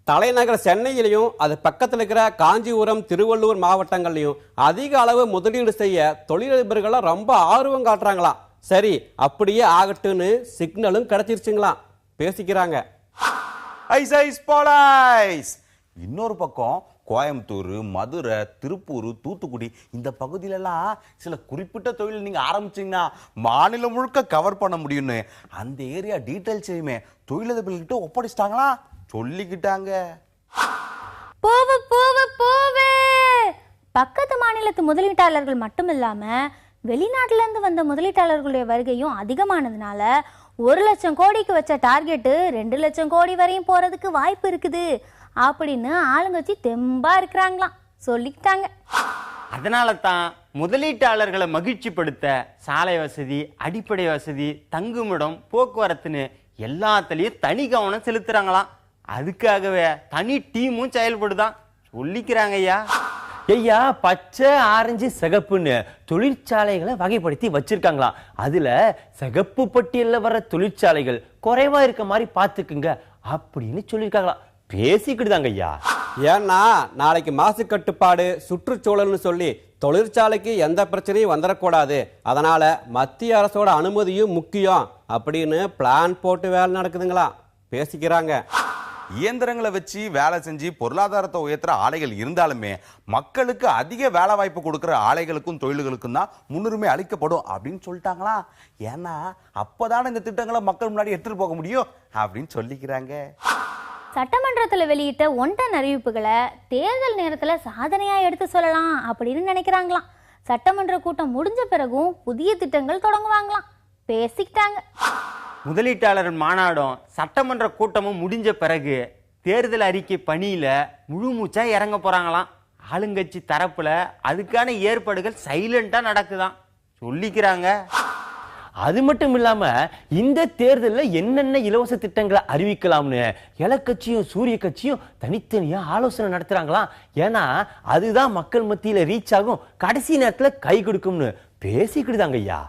தலைநகர் சென்னையிலையும் அது பக்கத்தில் இருக்கிற காஞ்சிபுரம், திருவள்ளூர் மாவட்டங்கள்லையும் அதிக அளவு முதலீடு செய்ய தொழிலதிபர்கள் ரொம்ப ஆர்வம் காட்டுறாங்களாம். சரி, அப்படியே ஆகட்டும்னு சிக்னலும் கிடைச்சிருச்சுங்களாம். பேசிக்கிறாங்க. இன்னொரு பக்கம் கோயம்புத்தூர், மதுரை, திருப்பூர், தூத்துக்குடி இந்த பகுதியிலலாம் சில குறிப்பிட்ட தொழில் நீங்க ஆரம்பிச்சீங்கன்னா மாநிலம் முழுக்க கவர் பண்ண முடியும்னு அந்த ஏரியா டீட்டெயில்ஸையுமே தொழிலதிபர்கள்கிட்ட ஒப்படைச்சிட்டாங்களா சொல்லிக்கிட்டாங்க. பக்கத்து மாநிலத்து முதலீட்டாளர்கள் மட்டும் இல்லாம வெளிநாட்டுல இருந்து வந்த முதலீட்டாளர்களுடைய வருகையும் அதிகமானதுனால 1 லட்சம் கோடிக்கு வச்ச டார்கெட்டு 2 லட்சம் கோடி வரையும் போறதுக்கு வாய்ப்பு இருக்குது அப்படின்னு ஆளுங்கட்சி தெம்பா இருக்கிறாங்களாம் சொல்லிக்கிட்டாங்க. அதனால தான் முதலீட்டாளர்களை மகிழ்ச்சிப்படுத்த சாலை வசதி, அடிப்படை வசதி, தங்குமிடம், போக்குவரத்துன்னு எல்லாத்துலயும் தனி கவனம் செலுத்துறாங்களாம். அதுக்காகவே தனி டீமும் செயல்படுதான் சொல்லிக்கிறாங்க. ஐயா பச்சை, ஆரஞ்சு, சிகப்புன்னு தொழிற்சாலைகளை வகைப்படுத்தி வச்சிருக்காங்களாம். அதுல சிகப்பு பட்டியல்ல வர்ற தொழிற்சாலைகள் குறைவா இருக்க மாதிரி பாத்துக்குங்க அப்படின்னு சொல்லியிருக்காங்களாம். பேசிக்கிட்டுதாங்க ஐயா. ஏன்னா நாளைக்கு மாசு கட்டுப்பாடு, சுற்றுச்சூழல்னு சொல்லி தொழிற்சாலைக்கு எந்த பிரச்சனையும் வந்துடக்கூடாது. அதனால மத்திய அரசோட அனுமதியும் முக்கியம் அப்படின்னு பிளான் போட்டு வேலை நடக்குதுங்களா. பேசிக்கிறாங்க. இயந்திரங்களை வச்சு வேலை செஞ்சு பொருளாதாரத்தை உயர்த்துற ஆலைகள் இருந்தாலுமே மக்களுக்கு அதிக வேலை வாய்ப்பு கொடுக்குற ஆலைகளுக்கும் தொழில்களுக்கும் தான் முன்னுரிமை அளிக்கப்படும் அப்படின்னு சொல்லிட்டாங்களா. ஏன்னா அப்பதான இந்த திட்டங்களை மக்கள் முன்னாடி எடுத்துட்டு போக முடியும் அப்படின்னு சொல்லிக்கிறாங்க. சட்டமன்றத்தில் வெளியிட்ட ஒன்றன் அறிவிப்புகளை தேர்தல் நேரத்தில் சாதனையா எடுத்து சொல்லலாம் அப்படின்னு நினைக்கிறாங்களாம். சட்டமன்ற கூட்டம் முடிஞ்ச பிறகும் புதிய திட்டங்கள் தொடங்குவாங்களாம். பேசிக்கிட்டாங்க. முதலீட்டாளர் மாநாடும் சட்டமன்ற கூட்டமும் முடிஞ்ச பிறகு தேர்தல் அறிக்கை பணியில முழு மூச்சா இறங்க போறாங்களாம். ஆளுங்கட்சி தரப்புல அதுக்கான ஏற்பாடுகள் சைலண்டா நடக்குதான் சொல்லிக்கிறாங்க. அது மட்டும் இல்லாம இந்த தேர்தலில் என்னென்ன இலவச திட்டங்களை அறிவிக்கலாம்னு எலக்கட்சியும் சூரிய கட்சியும் தனித்தனியா ஆலோசனை நடத்துறாங்களாம். ஏன்னா அதுதான் மக்கள் மத்தியில ரீச் ஆகும், கடைசி நேரத்துல கை கொடுக்கும்னு பேசிக்கிட்டுதாங்க ஐயா.